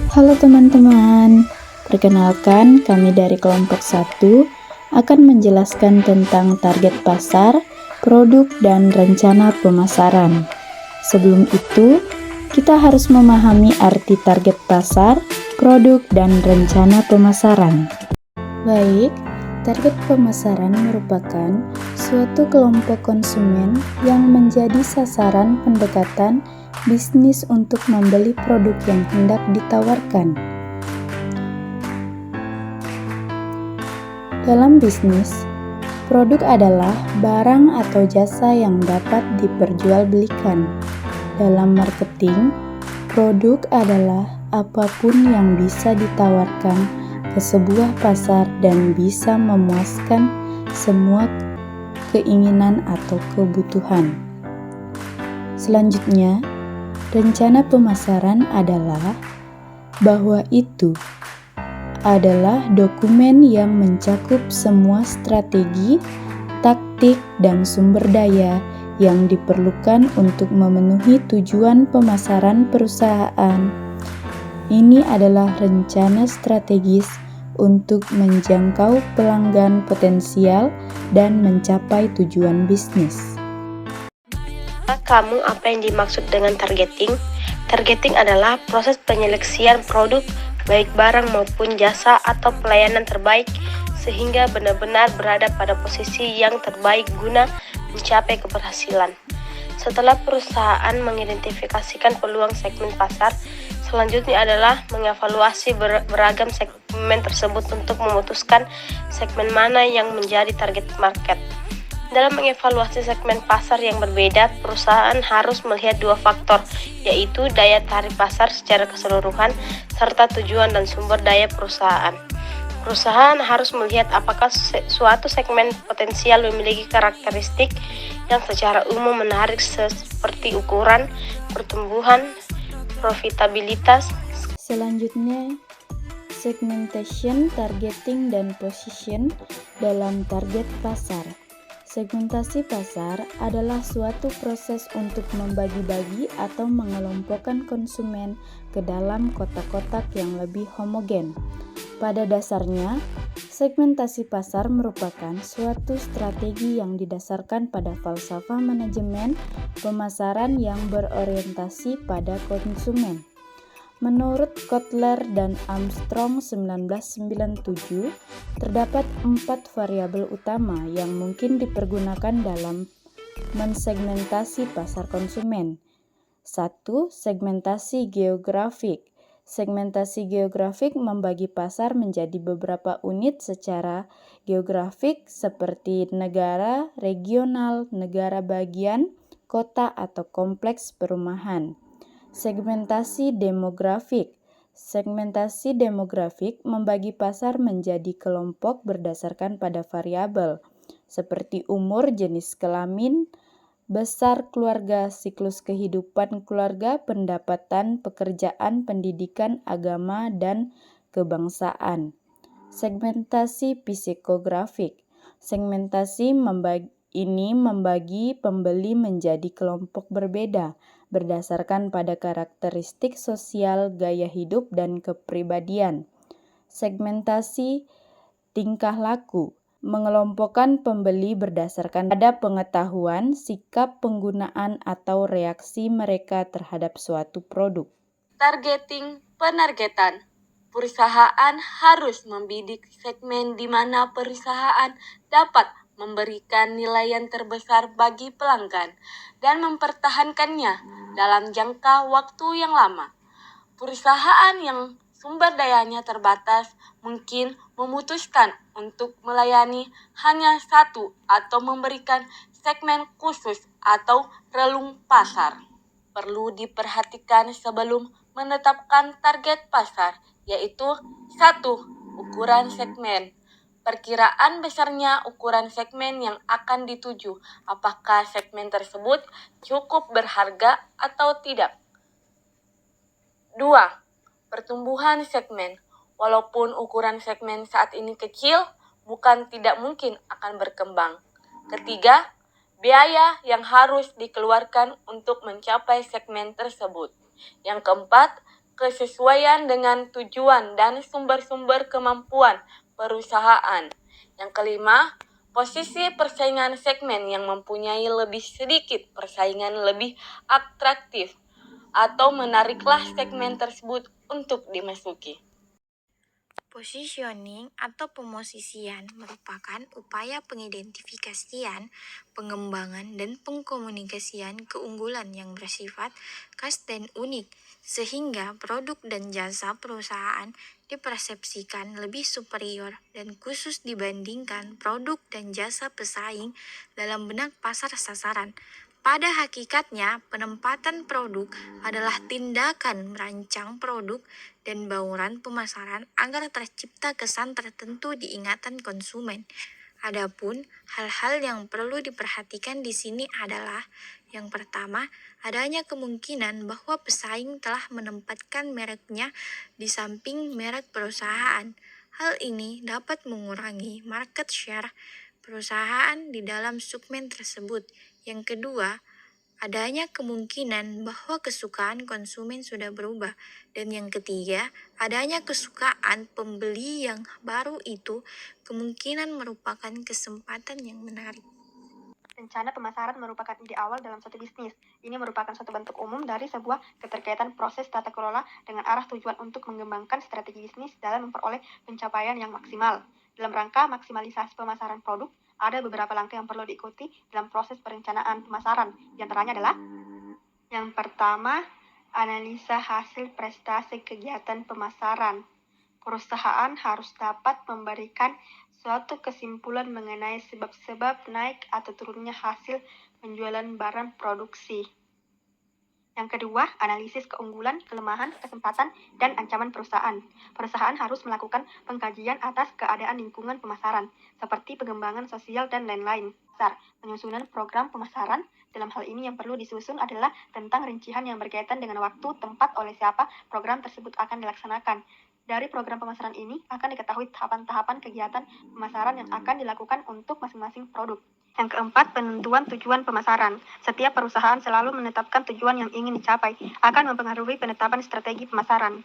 Halo teman-teman, perkenalkan kami dari kelompok 1 akan menjelaskan tentang target pasar, produk, dan rencana pemasaran. Sebelum itu, kita harus memahami arti target pasar, produk, dan rencana pemasaran. Baik, target pemasaran merupakan suatu kelompok konsumen yang menjadi sasaran pendekatan bisnis untuk membeli produk yang hendak ditawarkan. Dalam bisnis, produk adalah barang atau jasa yang dapat diperjualbelikan. Dalam marketing, produk adalah apapun yang bisa ditawarkan ke sebuah pasar dan bisa memuaskan semua keinginan atau kebutuhan. Selanjutnya, rencana pemasaran adalah bahwa itu adalah dokumen yang mencakup semua strategi, taktik, dan sumber daya yang diperlukan untuk memenuhi tujuan pemasaran perusahaan. Ini adalah rencana strategis untuk menjangkau pelanggan potensial dan mencapai tujuan bisnis. Kamu apa yang dimaksud dengan targeting? Targeting adalah proses penyeleksian produk, baik barang maupun jasa atau pelayanan terbaik, sehingga benar-benar berada pada posisi yang terbaik guna mencapai keberhasilan. Setelah perusahaan mengidentifikasikan peluang segmen pasar, selanjutnya adalah mengevaluasi beragam segmen tersebut untuk memutuskan segmen mana yang menjadi target market. Dalam mengevaluasi segmen pasar yang berbeda, perusahaan harus melihat dua faktor, yaitu daya tarik pasar secara keseluruhan, serta tujuan dan sumber daya perusahaan. Perusahaan harus melihat apakah suatu segmen potensial memiliki karakteristik yang secara umum menarik seperti ukuran, pertumbuhan, profitabilitas. Selanjutnya, segmentation, targeting, dan position dalam target pasar. Segmentasi pasar adalah suatu proses untuk membagi-bagi atau mengelompokkan konsumen ke dalam kotak-kotak yang lebih homogen. Pada dasarnya, segmentasi pasar merupakan suatu strategi yang didasarkan pada falsafah manajemen pemasaran yang berorientasi pada konsumen. Menurut Kotler dan Armstrong 1997, terdapat 4 variabel utama yang mungkin dipergunakan dalam mensegmentasi pasar konsumen. 1. Segmentasi geografik. Segmentasi geografik membagi pasar menjadi beberapa unit secara geografik seperti negara, regional, negara bagian, kota, atau kompleks perumahan. Segmentasi demografik. Segmentasi demografik membagi pasar menjadi kelompok berdasarkan pada variabel seperti umur, jenis kelamin, besar keluarga, siklus kehidupan keluarga, pendapatan, pekerjaan, pendidikan, agama, dan kebangsaan. Segmentasi psikografik. Segmentasi membagi pembeli menjadi kelompok berbeda berdasarkan pada karakteristik sosial, gaya hidup, dan kepribadian. Segmentasi tingkah laku mengelompokkan pembeli berdasarkan pada pengetahuan, sikap penggunaan, atau reaksi mereka terhadap suatu produk. Targeting penargetan. Perusahaan harus membidik segmen di mana perusahaan dapat memberikan nilai yang terbesar bagi pelanggan dan mempertahankannya dalam jangka waktu yang lama. Perusahaan yang sumber dayanya terbatas mungkin memutuskan untuk melayani hanya satu atau memberikan segmen khusus atau relung pasar. Perlu diperhatikan sebelum menetapkan target pasar, yaitu 1. Ukuran segmen. Perkiraan besarnya ukuran segmen yang akan dituju, apakah segmen tersebut cukup berharga atau tidak. 2. Pertumbuhan segmen. Walaupun ukuran segmen saat ini kecil, bukan tidak mungkin akan berkembang. 3. Biaya yang harus dikeluarkan untuk mencapai segmen tersebut. Yang keempat, kesesuaian dengan tujuan dan sumber-sumber kemampuan perusahaan. Yang kelima, posisi persaingan segmen yang mempunyai lebih sedikit persaingan lebih atraktif atau menariklah segmen tersebut untuk dimasuki. Positioning atau pemosisian merupakan upaya pengidentifikasian, pengembangan, dan pengkomunikasian keunggulan yang bersifat khas dan unik, sehingga produk dan jasa perusahaan dipersepsikan lebih superior dan khusus dibandingkan produk dan jasa pesaing dalam benak pasar sasaran. Pada hakikatnya, penempatan produk adalah tindakan merancang produk dan bauran pemasaran agar tercipta kesan tertentu di ingatan konsumen. Adapun hal-hal yang perlu diperhatikan di sini adalah yang pertama, adanya kemungkinan bahwa pesaing telah menempatkan mereknya di samping merek perusahaan. Hal ini dapat mengurangi market share perusahaan di dalam segmen tersebut. Yang kedua, adanya kemungkinan bahwa kesukaan konsumen sudah berubah. Dan yang ketiga, adanya kesukaan pembeli yang baru itu kemungkinan merupakan kesempatan yang menarik. Rencana pemasaran merupakan ide awal dalam suatu bisnis. Ini merupakan suatu bentuk umum dari sebuah keterkaitan proses tata kelola dengan arah tujuan untuk mengembangkan strategi bisnis dalam memperoleh pencapaian yang maksimal. Dalam rangka maksimalisasi pemasaran produk, ada beberapa langkah yang perlu diikuti dalam proses perencanaan pemasaran. Di antaranya adalah yang pertama, analisa hasil prestasi kegiatan pemasaran. Perusahaan harus dapat memberikan suatu kesimpulan mengenai sebab-sebab naik atau turunnya hasil penjualan barang produksi. Yang kedua, analisis keunggulan, kelemahan, kesempatan, dan ancaman perusahaan. Perusahaan harus melakukan pengkajian atas keadaan lingkungan pemasaran, seperti pengembangan sosial dan lain-lain. Penyusunan program pemasaran, dalam hal ini yang perlu disusun adalah tentang rincian yang berkaitan dengan waktu, tempat, oleh siapa program tersebut akan dilaksanakan. Dari program pemasaran ini akan diketahui tahapan-tahapan kegiatan pemasaran yang akan dilakukan untuk masing-masing produk. Yang keempat, penentuan tujuan pemasaran. Setiap perusahaan selalu menetapkan tujuan yang ingin dicapai, akan mempengaruhi penetapan strategi pemasaran.